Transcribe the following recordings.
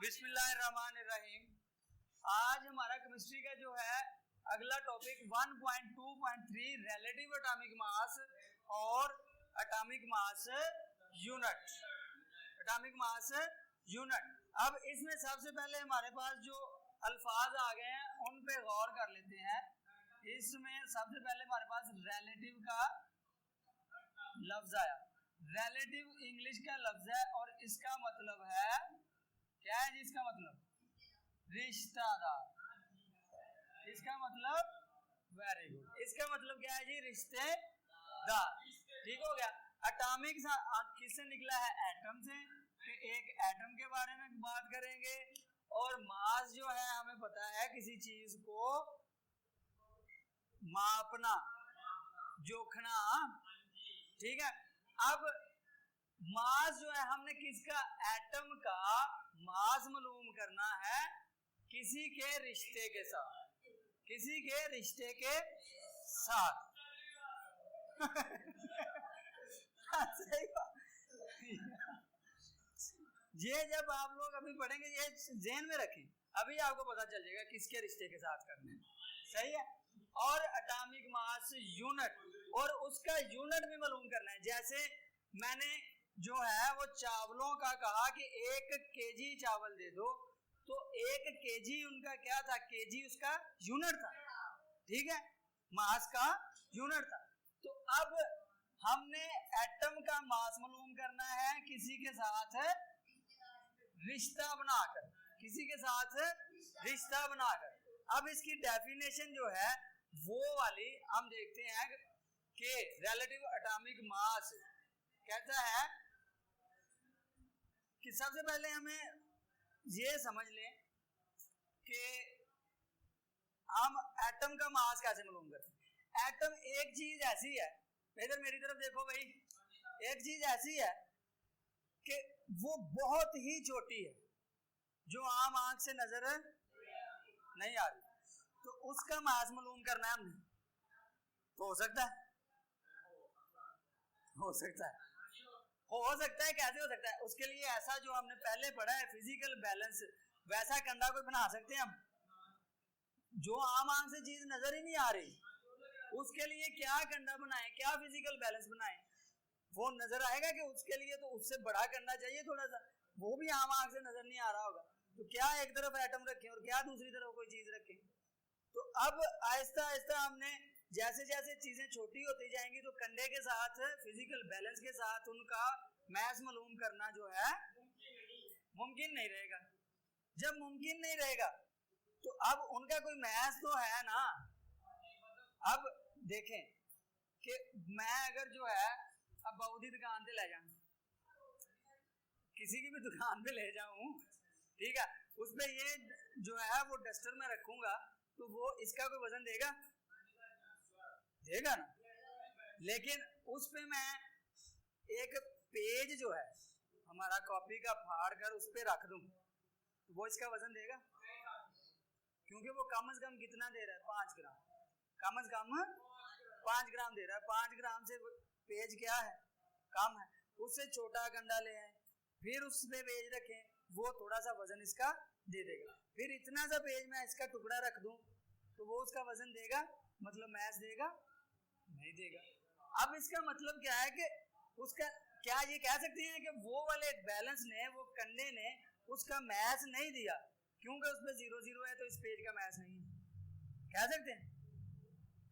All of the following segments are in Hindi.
बिस्मिल्लाहिर्रहमानिर्रहीम। आज हमारा केमिस्ट्री का जो है अगला टॉपिक 1.2.3 रिलेटिव एटॉमिक मास और atomic mass unit. Atomic mass unit. अब इसमें सबसे पहले हमारे पास जो अल्फाज आ गए हैं उन पे गौर कर लेते हैं। इसमें सबसे पहले हमारे पास रिलेटिव का लफ्ज आया। रिलेटिव इंग्लिश का लफ्ज है और इसका मतलब है क्या है जी? इसका मतलब रिश्तेदार। इसका मतलब वेरी गुड। इसका मतलब क्या है जी? रिश्तेदार। ठीक हो गया। एटॉमिक किससे निकला है? एटम से। तो एक एटम के बारे में बात करेंगे। और मास जो है हमें पता है किसी चीज को मापना, जोखना। ठीक है। अब मास जो है हमने किसका? एटम का मास मालूम करना है किसी के रिश्ते के साथ। किसी के रिश्ते के साथ। ये जब आप लोग अभी पढ़ेंगे ये ज़हन में रखें, अभी आपको पता चल जाएगा किसके रिश्ते के साथ करना है। सही है। और एटॉमिक मास यूनिट, और उसका यूनिट भी मालूम करना है। जैसे मैंने जो है वो चावलों का कहा कि 1 केजी चावल दे दो, तो 1 केजी उनका क्या था? केजी उसका यूनिट था। ठीक है, मास का यूनिट था। तो अब हमने एटम का मास मालूम करना है किसी के साथ रिश्ता बनाकर। किसी के साथ रिश्ता बनाकर। अब इसकी डेफिनेशन जो है वो वाली हम देखते हैं कि रिलेटिव एटॉमिक मास कहता है कि सबसे पहले हमें ये समझ लें कि हम एटम का मास कैसे मालूम करते हैं। एटम एक चीज ऐसी है, इधर मेरी तरफ देखो भाई, एक चीज ऐसी है कि वो बहुत ही छोटी है जो आम आंख से नजर नहीं आ रही, तो उसका मास मालूम करना है हमने। तो हो सकता है कैसे हो सकता है? उसके लिए ऐसा जो हमने पहले पढ़ा है फिजिकल बैलेंस, वैसा कंडा कोई बना सकते हैं हम? जो आम आंख से चीज नजर ही नहीं आ रही उसके लिए क्या कंडा बनाए, क्या फिजिकल बैलेंस बनाए? वो नजर आएगा कि उसके लिए तो उससे बड़ा करना चाहिए थोड़ा सा, वो भी आम आंख से नजर नहीं आ रहा होगा। तो क्या एक तरफ एटम रखें और क्या दूसरी तरफ कोई चीज रखें? तो अब आहिस्ता आहिस्ता हमने जैसे जैसे चीजें छोटी होती जाएंगी तो कंडे के साथ फिजिकल बैलेंस के साथ उनका मैस मालूम करना जो है मुमकिन नहीं रहेगा। जब मुमकिन नहीं रहेगा तो अब उनका कोई मैस तो है ना। अब देखें कि मैं अगर जो है अब बऊदी दुकान पे ले जाऊं, किसी की भी दुकान पे ले जाऊं, ठीक है, उसमें ये जो है वो डस्टर में रखूंगा तो वो इसका कोई वजन देगा ना। लेकिन उस पे मैं एक पेज जो है हमारा कॉपी का फाड़ कर उस पे रख दूं तो वो इसका वजन देगा, क्योंकि वो कम से कम कितना दे रहा है? 5 ग्राम। कम से कम 5 ग्राम दे रहा है। 5 ग्राम से पेज क्या है? कम है। उससे छोटा कंडा ले आए, फिर उस पे पेज रखें, वो थोड़ा सा वजन इसका दे देगा। फिर इतना सा पेज में इसका टुकड़ा रख दूं तो वो उसका वजन देगा, मतलब मैस देगा? नहीं देगा। अब इसका मतलब क्या है कि उसका क्या ये कह सकते हैं कि वो वाले बैलेंस ने, वो कंडे ने उसका मैस नहीं दिया क्योंकि उसमें 0 0 है तो इस पेज का मैस नहीं है? कह सकते हैं?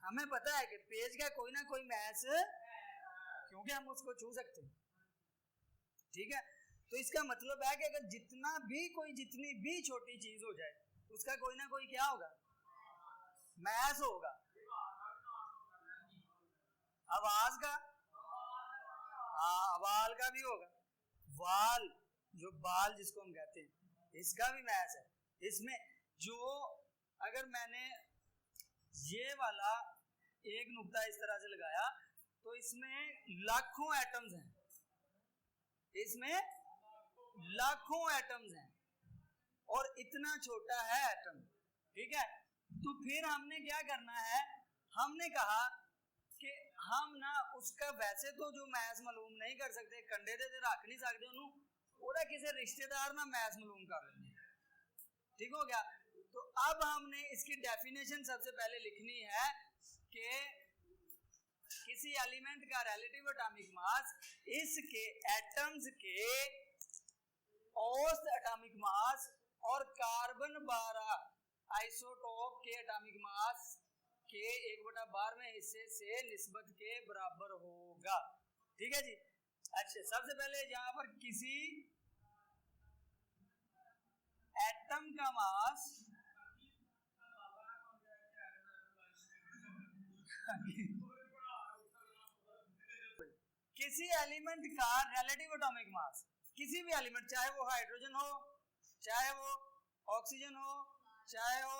हमें पता है कि पेज का कोई ना कोई मैस, क्योंकि हम उसको छू सकते हैं। ठीक है, तो इसका मतलब है कि अगर जितनी भी छोटी चीज हो जाए उसका कोई ना कोई क्या होगा? मैस होगा। आवाज का, हाँ, अवाल का भी होगा। वाल, जो बाल जिसको हम कहते हैं, इसका भी मैस है। इसमें जो अगर मैंने ये वाला एक नुक्ता इस तरह से लगाया तो इसमें लाखों एटम्स हैं, इसमें लाखों एटम्स हैं और इतना छोटा है एटम। ठीक है, तो फिर हमने क्या करना है? हमने कहा कि हम ना उसका वैसे तो जो मैस मालूम नहीं कर सकते, कंडे दे रख नहीं सकते उन्होंने, ਉਹਦਾ किसी रिश्तेदार ना मैस मालूम कर लेंगे। ठीक हो गया। तो अब हमने इसकी डेफिनेशन सबसे पहले लिखनी है कि किसी एलिमेंट का रिलेटिव एटॉमिक मास इसके एटम्स के औसत एटॉमिक मास और कार्बन 12 आइसोटोप के एटॉमिक मास के 1/12वें हिस्से से निस्बत के बराबर होगा। ठीक है जी। अच्छा, सबसे पहले यहाँ पर किसी एटम का मास किसी एलिमेंट का रिलेटिव एटॉमिक मास, किसी भी एलिमेंट, चाहे वो हाइड्रोजन हो, चाहे वो ऑक्सीजन हो, चाहे वो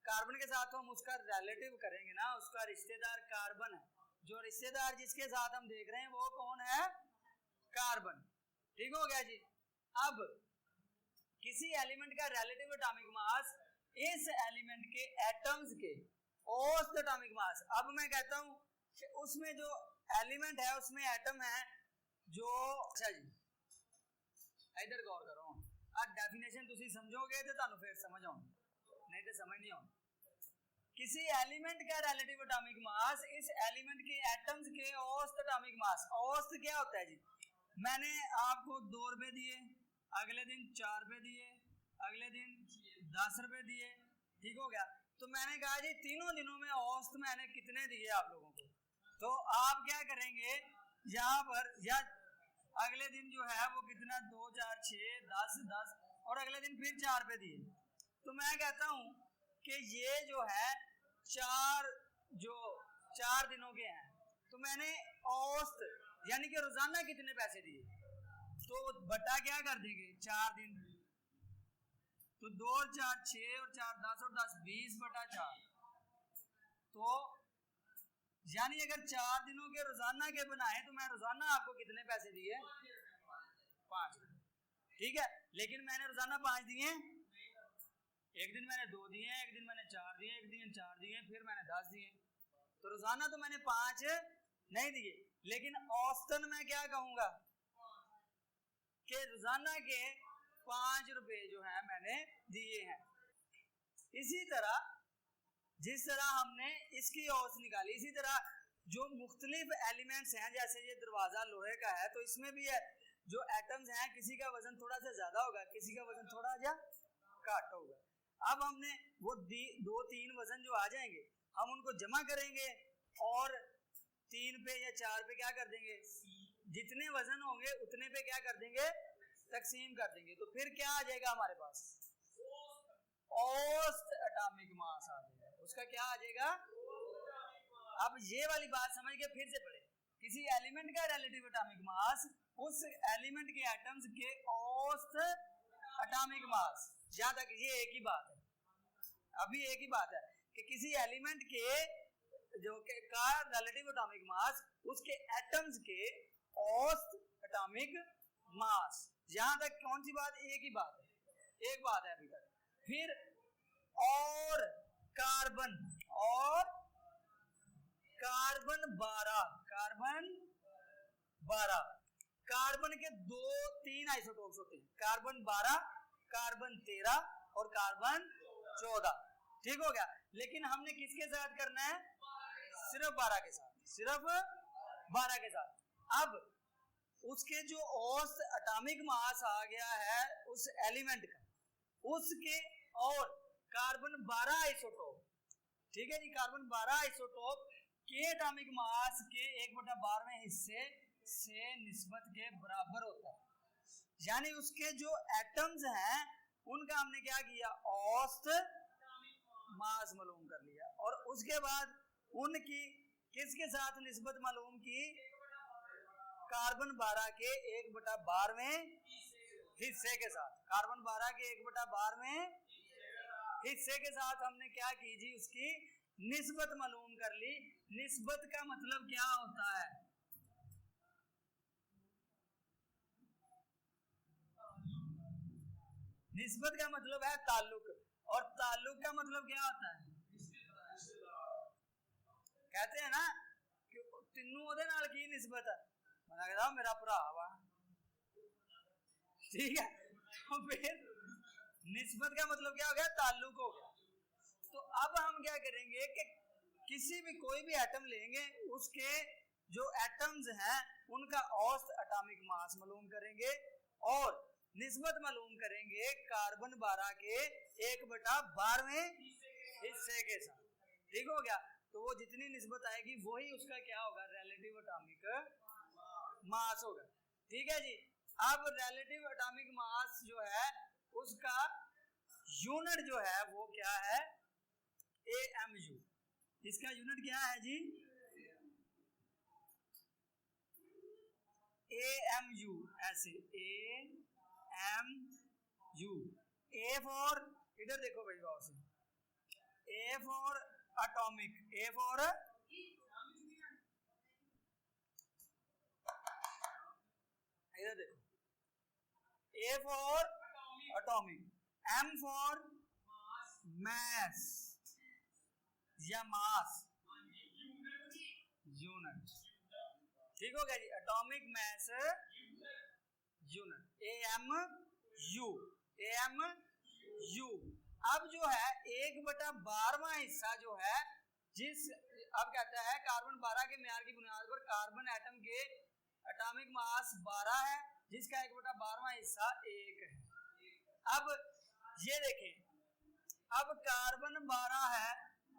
कार्बन के साथ हम उसका रिलेटिव करेंगे ना, उसका रिश्तेदार कार्बन है। जो रिश्तेदार जिसके साथ हम देख रहे हैं वो कौन है? कार्बन। ठीक हो गया जी। अब किसी एलिमेंट का रिलेटिव एटॉमिक मास इस एलिमेंट के एटम्स के औसत एटॉमिक मास। अब मैं कहता हूं कि उसमें जो एलिमेंट है उसमें एटम है जो, अच्छा जी इधर गौर करो, अब डेफिनेशन तुसी समझोगे तो तानु फिर समझ आऊं, नहीं तो समझ नहीं आऊं। किसी एलिमेंट का रिलेटिव एटॉमिक मास इस एलिमेंट के एटम्स के औसत एटॉमिक मास। औसत क्या होता है जी? मैंने आपको 2 रुपए दिए, अगले दिन 4 रुपए दिए, अगले दिन 10 रुपए दिए, ठीक हो गया। तो मैंने कहा जी तीनों दिनों में औसत मैंने कितने दिए आप लोगों को, तो आप क्या करेंगे यहाँ पर, या अगले दिन जो है वो कितना, 2 4 6 10 10 और अगले दिन फिर 4 रुपए दिए। तो मैं कहता हूँ कि ये जो है 4 दिनों के हैं, तो मैंने औसत यानी कि रोजाना कितने पैसे दिए, तो बटा क्या कर देंगे 4 दिन, तो 2 4 6 और 4 10 और 10 20/4। तो यानी अगर 4 दिनों के रोजाना के बनाए तो मैं रोजाना आपको कितने पैसे दिए? 5। ठीक है, लेकिन मैंने रोजाना 5 दिए, एक दिन मैंने 2 दिए, एक दिन मैंने 4 दिए, एक दिन 4 दिए, फिर मैंने 10 दिए। तो रोजाना तो मैंने 5 नहीं दिए, लेकिन औसतन मैं क्या कहूंगा कि रोजाना के 5 रुपए जो है मैंने दिए हैं। इसी तरह जिस तरह हमने इसकी औसत निकाली, इसी तरह जो मुख्तलिफ एलिमेंट्स हैं, जैसे ये दरवाजा लोहे का है तो इसमें भी है जो एटम्स हैं, किसी का वजन थोड़ा सा ज्यादा होगा, किसी का वजन थोड़ा सा कम होगा। अब हमने वो 2-3 वजन जो आ जाएंगे हम उनको जमा करेंगे और 3 पे या 4 पे क्या कर देंगे, जितने वजन होंगे उतने पे क्या कर देंगे, तकसीम कर देंगे। तो फिर क्या आ जाएगा हमारे पास, औसत एटॉमिक मास आ जाएगा। उसका क्या आ जाएगा? अब ये वाली बात समझ के फिर से पढ़े, किसी एलिमेंट का रिलेटिव एटॉमिक मास उस एलिमेंट के एटम्स के औसत एटॉमिक मास। जहां तक ये एक ही बात है, अभी एक ही बात है कि किसी एलिमेंट के जो के का रिलेटिव एटॉमिक मास उसके एटम्स के औसत एटॉमिक मास। यहां तक कौन सी बात? एक ही बात है, एक बात है अभी तक। फिर और कार्बन 12 कार्बन के 2-3 आइसोटोप्स होते हैं, कार्बन 12, कार्बन 13 और कार्बन 14। ठीक हो गया। लेकिन हमने किसके साथ करना है? सिर्फ 12 के साथ, सिर्फ 12 के साथ। अब उसके जो औसत एटॉमिक मास आ गया है उस एलिमेंट का, उसके और कार्बन 12 आइसोटोप, ठीक है जी, कार्बन 12 आइसोटोप के एटॉमिक मास के 1/12वें हिस्से से निस्बत के बराबर होता है। यानी उसके जो एटम्स हैं उनका हमने क्या किया, औसत मास मालूम कर लिया, और उसके बाद उनकी किसके साथ निस्बत मालूम की, कार्बन 12 के 1/12वें हिस्से के साथ। कार्बन 12 के 1/12वें हिस्से के साथ हमने क्या की जी, उसकी निस्बत मालूम कर ली। निस्बत का मतलब क्या होता है? निस्बत का मतलब है ताल्लुक, और ताल्लुक का मतलब क्या होता है? कहते हैं ना कि तिन्नू ओदे नाल की निस्बत है, मैं कहता मेरा भरा वा, ठीक है। तो फिर निस्बत का मतलब क्या हो गया, ताल्लुक हो गया। तो अब हम क्या करेंगे कि किसी भी कोई भी एटम लेंगे, उसके जो एटम्स हैं उनका औसत एटॉमिक मास मालूम करेंगे और निस्बत मालूम करेंगे कार्बन 12 के 1/12वें हिस्से के साथ। ठीक हो गया। तो वो जितनी निस्बत आएगी वही उसका क्या होगा, रिलेटिव एटॉमिक मास होगा। ठीक है जी। अब रिलेटिव एटॉमिक मास जो है उसका यूनिट जो है वो क्या है, AMU। इसका यूनिट क्या है जी, AMU। ऐसे AMU, A फॉर, इधर देखो भाई गौर से, A for atomic, A for, इधर देखो, A for atomic, M for mass या मास, यूनिट। ठीक हो गया जी, atomic mass unit, AMU, AMU। अब जो है 1/12वां हिस्सा जो है, जिस अब कहता है कार्बन 12 के म्यार की बुनियाद पर कार्बन एटम के एटॉमिक मास 12 है, जिसका 1/12वां हिस्सा 1 है। अब ये देखें, अब कार्बन 12 है,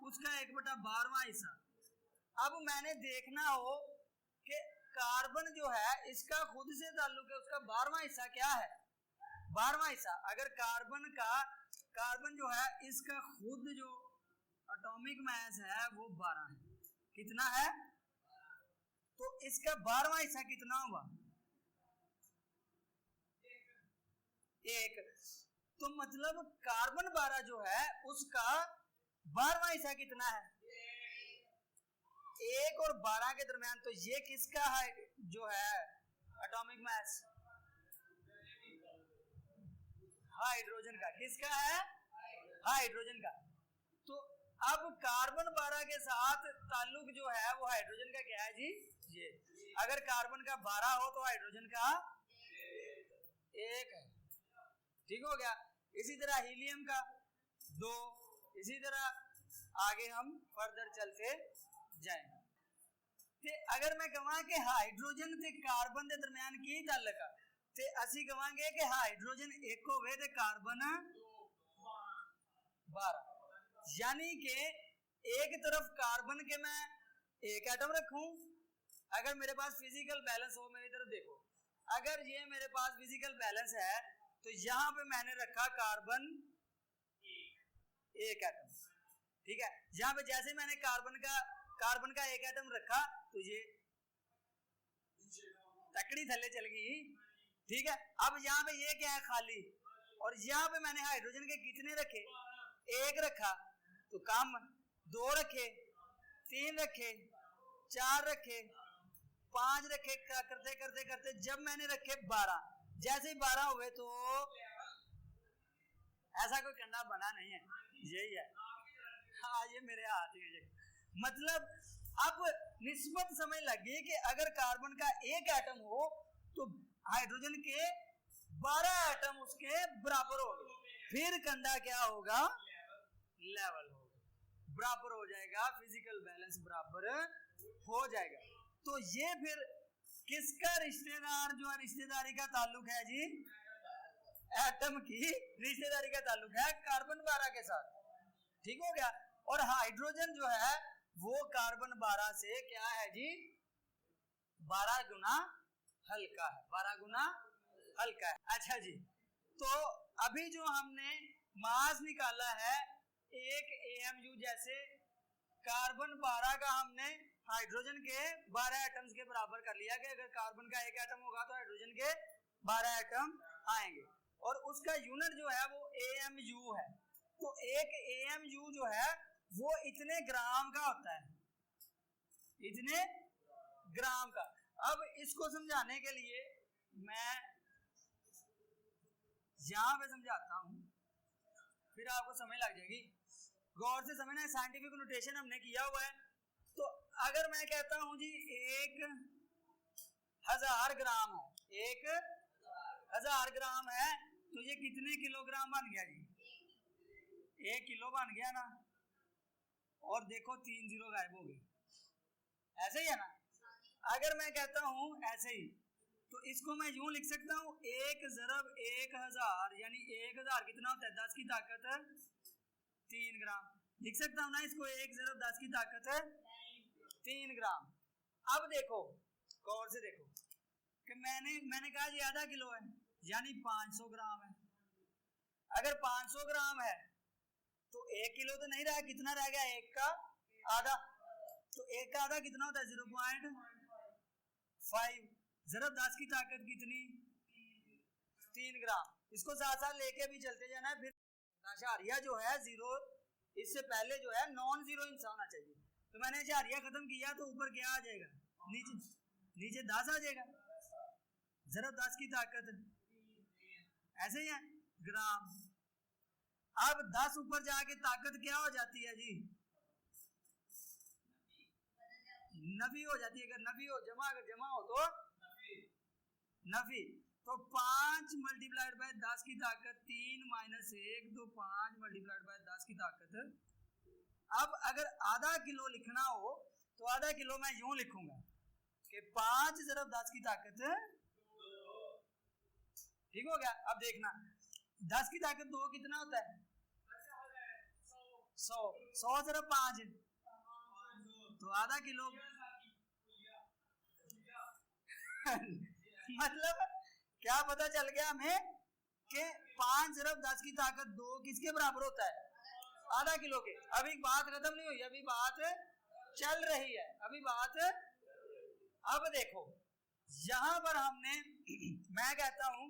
उसका 1/12वां हिस्सा। अब मैंने देखना हो कि कार्बन जो है इसका खुद से ताल्लुक है, उसका 12वां हिस्सा क्या है, 12वां हिस्सा। अगर कार्बन का, कार्बन जो है इसका खुद जो एटॉमिक मास है वो 12 है, कितना है, तो इसका 12वां हिस्सा कितना हुआ, 1। तो मतलब कार्बन 12 जो है उसका 12वां हिस्सा कितना है, 1 और 12 के दरमियान। तो ये किसका है जो है एटॉमिक मास, हाइड्रोजन का। किसका है, हाइड्रोजन का। तो अब कार्बन 12 के साथ ताल्लुक जो है वो हाइड्रोजन का क्या है जी, ये। अगर कार्बन का 12 हो तो हाइड्रोजन का 1 है। ठीक हो गया। इसी तरह हीलियम का 2, इसी तरह आगे हम फर्दर चलते जाएंगे। ते अगर मैं कहां कि हाइड्रोजन ते कार्बन के दरमियान की ताल्लुक है, ते असी कहांगे कि हाइड्रोजन 1 होवे ते कार्बन 12। यानी कि एक तरफ कार्बन के मैं 1 एटम रखूं, अगर मेरे पास फिजिकल बैलेंस हो, मेरी तरफ देखो, अगर ये मेरे पास फिजिकल बैलेंस है तो यहां पे मैंने रखा कार्बन 1 एटम। ठीक है। यहां पे जैसे मैंने कार्बन का 1 एटम रखा तो ये तकड़ी थल्ले चल गई। ठीक है। अब यहाँ पे ये क्या है, खाली, और यहाँ पे मैंने हाइड्रोजन के कितने रखे, 1 रखा, तो कम, 2 रखे, 3 रखे, 4 रखे, 5 रखे, करते करते करते जब मैंने रखे 12, जैसे ही 12 हुए तो ऐसा कोई कंडा बना नहीं है, यही है। हाँ, ये मेरे हाथ है। मतलब अब निस्बत समझ लगी कि अगर कार्बन का 1 एटम हो तो हाइड्रोजन के 12 एटम उसके बराबर हो गए, फिर कंधा क्या होगा, लेवल होगा, बराबर हो जाएगा, फिजिकल बैलेंस बराबर हो जाएगा। तो ये फिर किसका रिश्तेदार जो है, रिश्तेदारी का ताल्लुक है जी, एटम की रिश्तेदारी का ताल्लुक है कार्बन 12 के साथ। ठीक हो गया। और हाइड्रोजन जो है वो कार्बन 12 से क्या है जी, 12 गुना हल्का है, 12 गुना हल्का है। अच्छा जी, तो अभी जो हमने मास निकाला है एक AMU, जैसे कार्बन 12 का हमने हाइड्रोजन के 12 एटम्स के बराबर कर लिया कि अगर कार्बन का 1 एटम होगा तो हाइड्रोजन के 12 एटम आएंगे, और उसका यूनिट जो है वो AMU है। तो एक AMU जो है वो इतने ग्राम का होता है, इतने ग्राम का। अब इसको समझाने के लिए मैं यहां पे समझाता हूं, फिर आपको समझ लग जाएगी। गौर से समझना, साइंटिफिक नोटेशन हमने किया हुआ है। तो अगर मैं कहता हूं जी 1000 ग्राम है, 1000 ग्राम है, तो ये कितने किलोग्राम बन गया जी? 1 किलो बन गया ना। और देखो 3 जीरो गायब हो गए, ऐसे ही है ना। अगर मैं कहता हूं ऐसे ही, तो इसको मैं यूं लिख सकता हूं 1 ज़रब 1000, यानी 1000 कितना होता है? 10 की ताकत 3 ग्राम। लिख सकता हूं ना इसको 1 ज़रब 10 की ताकत 3 ग्राम। अब देखो गौर से देखो कि मैंने कहा ये आधा किलो है, यानी 500 ग्राम है। अगर 500 ग्राम है तो 1 किलो तो नहीं रहा, कितना रह गया? 1 का आधा। तो 1 का आधा कितना होता है? 0.5 ज़रब 10 की ताकत कितनी? 3 ग्राम। इसको साथ साथ लेके भी चलते जाना है। फिर आशारिया जो है जीरो, इससे पहले जो है नॉन जीरो इंसान होना चाहिए। तो मैंने आशारिया खत्म किया तो ऊपर क्या आ जाएगा? नीचे 10 आ जाएगा, ज़रब 10 की ताकत, ऐसे ही है ग्राम। अब 10 ऊपर जाके ताकत क्या हो जाती है जी? नफी हो जाती है। अगर नफी हो जमा, अगर जमा हो तो नफी। तो 5 मल्टीप्लाइड बाय 10 की ताकत 3 माइनस 1, तो 5 मल्टीप्लाइड बाय 10 की ताकत। अब अगर आधा किलो लिखना हो तो आधा किलो मैं यूं लिखूंगा कि 5 ज़रब 10 की ताकत, ठीक हो गया। अब देखना 10 की ताकत 2 कितना होता है? 100। 100 ज़रब 5 तो आधा किलो। मतलब क्या पता चल गया हमें कि 5 ज़रब 10 की ताकत 2 किसके बराबर होता है? आधा किलो के। अभी बात खत्म नहीं हुई, अभी बात चल रही है, अभी बात। अब देखो यहां पर हमने मैं कहता हूं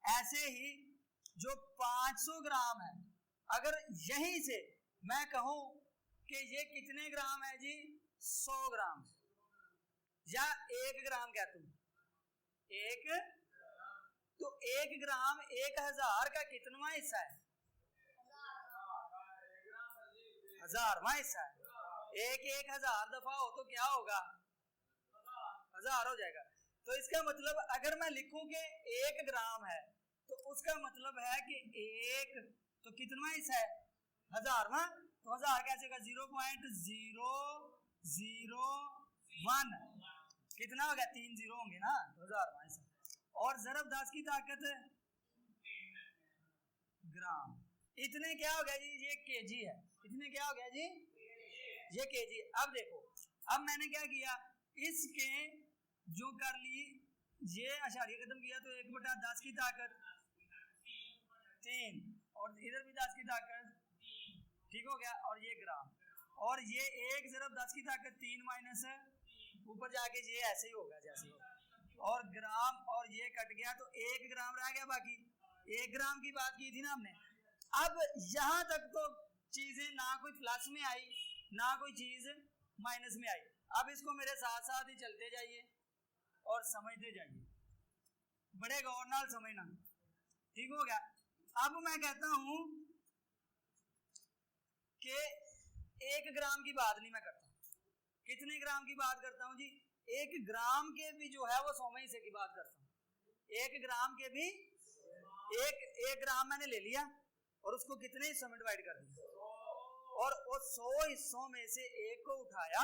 ऐसे ही जो 500 ग्राम है, अगर यहीं से मैं कहूं कि ये कितने ग्राम है जी? 100 ग्राम या 1 ग्राम कहता हूं, 1, तो 1 ग्राम 1000 का कितनवां हिस्सा है? 1000वां हिस्सा है। 1000 दफा हो तो क्या होगा? 1000 हो जाएगा। तो इसका मतलब अगर मैं लिखूं कि 1 ग्राम है तो उसका मतलब है कि 1 तो कितनवां हिस्सा है? 1000वां। तो 1000 कैसे होगा? 0.001 कितना हो गया? 3 जीरो होंगे ना, 1000वां हिस्सा। और ज़रब 10 की ताकत ग्राम। इतने क्या हो गया जी? ये केजी है। इतने क्या हो गया जी? ये केजी। अब देखो, अब मैंने क्या किया, इसके जो कर ली, ये आशारिया खत्म किया तो 1/10 की ताकत 3, और इधर भी 10 की ताकत, ठीक हो गया। और ये ग्राम, और ये 1 ज़रब 10 की ताकत 3 माइनस ऊपर जाके ये ऐसे ही होगा जैसे होगा, और ग्राम, और ये कट गया तो 1 ग्राम रह गया बाकी। 1 ग्राम की बात की थी ना हमने। अब यहां तक तो चीजें ना कोई प्लस में आई ना कोई चीज माइनस में आई। अब इसको मेरे साथ साथ ही चलते जाइए और समझते जाइए, बड़े गौर नाल समझना, ठीक हो गया। अब मैं कहता हूं कि 1 ग्राम की बात नहीं मैं करता। कितने ग्राम की बात करता हूं जी? 1 ग्राम के भी जो है वो 100वें हिस्से की बात करता हूं। 1 ग्राम के भी एक ग्राम मैंने ले लिया और उसको कितने हिस्सों में डिवाइड कर दिया, और वो 100 हिस्सों में से एक को उठाया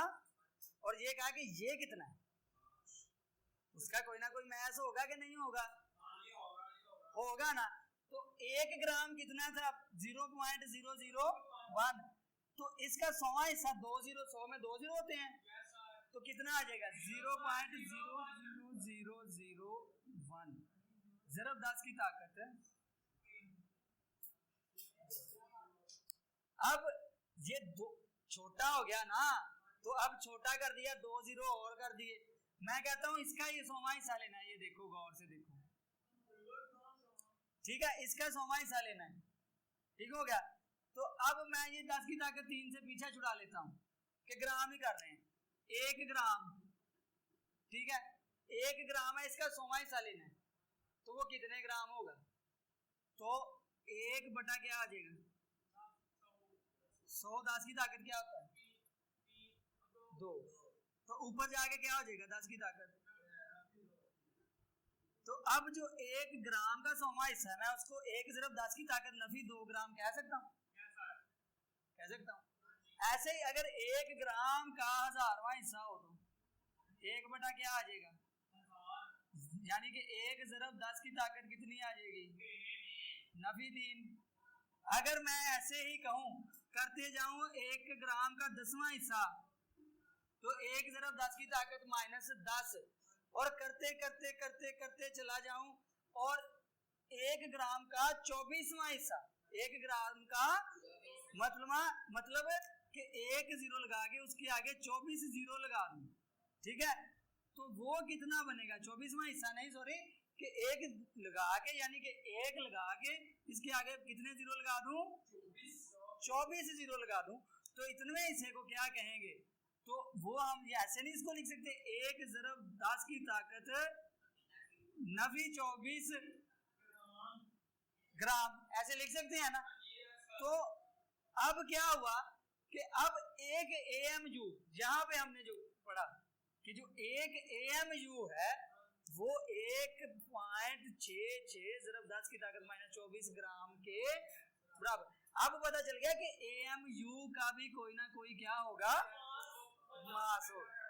और ये कहा कि ये कितना है। उसका कोई ना कोई मैथ होगा कि नहीं होगा? होगा ना। तो 1 ग्राम कितना था? 0.001। तो इसका 100वां हिस्सा 2 जीरो, 100 में 2 जीरो होते हैं, तो कितना आ जाएगा? 0.00001 ज़रब 10 की ताकत है। अब ये दो छोटा हो गया ना, तो अब छोटा कर दिया, 2 जीरो और कर दिए। मैं कहता हूं इसका ये 100वां हिस्सा लेना है। ये देखो गौर से देखो, ठीक है, इसका 100वां हिस्सा लेना है, ठीक हो गया। तो अब मैं ये 10 की ताकत 3 से पीछे छुड़ा लेता हूं कि ग्राम ही कर रहे हैं। 1 ग्राम, ठीक है, 1 ग्राम है, इसका 100वां हिस्सा लेना है, तो वो कितने ग्राम होगा? तो 1 बटा क्या आ जाएगा? 100। 10 की ताकत क्या होता है? 2। तो ऊपर जाके क्या हो जाएगा? 10 की ताकत तो अब जो 1 ग्राम का 100वां हिस्सा है, मैं उसको 1 ज़रब 10 की ताकत नफी 2 ग्राम कह सकता हूँ, कह सकता हूँ। ऐसे ही अगर 1 ग्राम का 1000वां हिस्सा हो तो 1 बटा क्या आ जाएगा, यानी कि 1 ज़रब 10 की ताकत कितनी आ जाएगी, नफी 3। अगर मैं ऐसे ही कहूँ करते जाऊं 1 ग्राम का 10वां हिस्सा, तो 1 ज़रब 10 की ताकत -10, और करते करते करते करते चला जाऊं और 1 ग्राम का 24वां हिस्सा, 1 ग्राम का मतलब कि 1 जीरो लगा के उसके आगे 24 जीरो लगा दूं, ठीक है, तो वो कितना बनेगा, 24वां हिस्सा नहीं, सॉरी, कि 1 लगा के, यानी कि 1 लगा के इसके आगे कितने जीरो लगा दूं, 24 जीरो लगा दूं, तो इतने हिस्से को क्या कहेंगे, तो वो हम ऐसे नहीं इसको लिख सकते 1 ज़रब 10 की ताकत नफी 24 ग्राम, ऐसे लिख सकते हैं ना। तो अब क्या हुआ कि अब एक AMU, यहां पे हमने जो पढ़ा कि जो एक AMU है वो 1.66 ज़रब 10 की ताकत -24 ग्राम के बराबर। अब पता चल गया कि AMU का भी कोई ना कोई क्या होगा, मास होगा,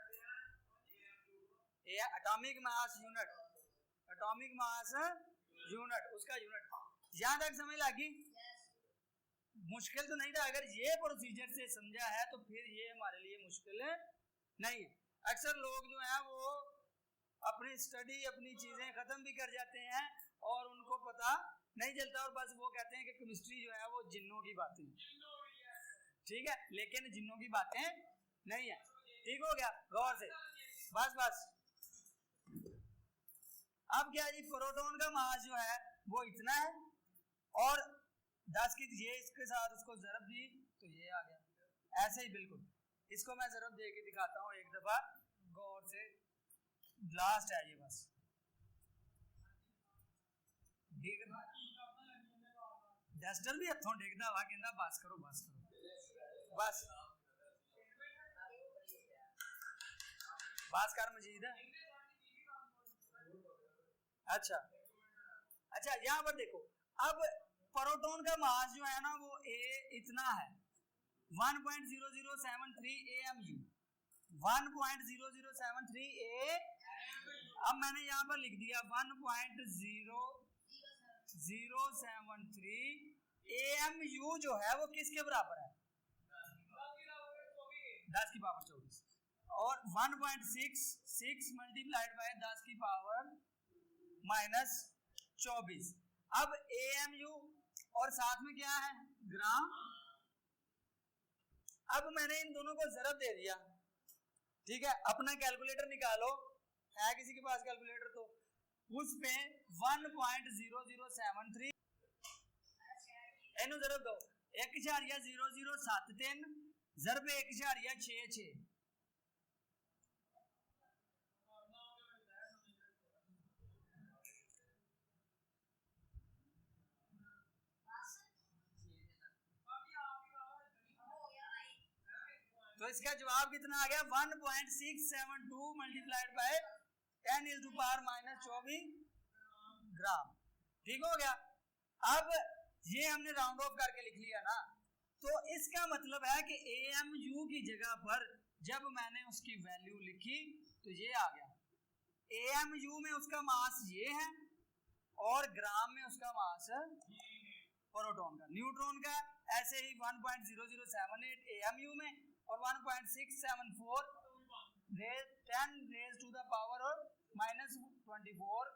atomic mass unit, atomic mass unit, उसका यूनिट। यहां तक समझ लगी? मुश्किल तो नहीं था, अगर ये प्रोसीजर से समझा है तो फिर ये हमारे लिए मुश्किल नहीं है। अक्सर लोग जो है वो अपनी स्टडी, अपनी चीजें खत्म भी कर जाते हैं और उनको पता नहीं चलता, और बस वो कहते हैं कि केमिस्ट्री जो है वो जिन्नों की बातें, ठीक है, लेकिन जिन्नों की बातें नहीं है। ठीक हो गया, गौर से, बस। अब क्या जी, प्रोटॉन का मास जो है वो इतना है, और 10 की ये इसके साथ उसको ज़रब दी तो ये आ गया, ऐसे ही बिल्कुल। इसको मैं ज़रब दे के दिखाता हूँ एक दफा, गौर से, लास्ट है ये, बस डस्टर भी हथों डिगदा वा, कहंदा बस करो बस कर मजीद। अच्छा, यहाँ पर देखो, अब प्रोटॉन का मास जो है ना वो इतना है 1.0073 AMU, 1.0073 अब मैंने यहाँ पर लिख दिया 1.0073 AMU जो है वो किसके बराबर है, 10 की पावर 24, और 1.66 मल्टीप्लाइड बाय 10 की पावर -24। अब AMU और साथ में क्या है, ग्राम। अब मैंने इन दोनों को ज़रब दे दिया, ठीक है, अपना कैलकुलेटर निकालो, है किसी के पास कैलकुलेटर, तो उस पे 1.0073 इन्हों ज़रब दो 1.0073 ज़रब 1.66, तो इसका जवाब कितना आ गया, 1.672 मल्टीप्लाइड बाय 10⁻⁻24 ग्राम। ठीक हो गया। अब ये हमने राउंड ऑफ करके लिख लिया ना, तो इसका मतलब है कि AMU की जगह पर जब मैंने उसकी वैल्यू लिखी तो ये आ गया, AMU में उसका मास ये है और ग्राम में उसका मास प्रोटॉन का। न्यूट्रॉन का ऐसे ही 1.0078 AMU में और 1.674 10⁻⁻24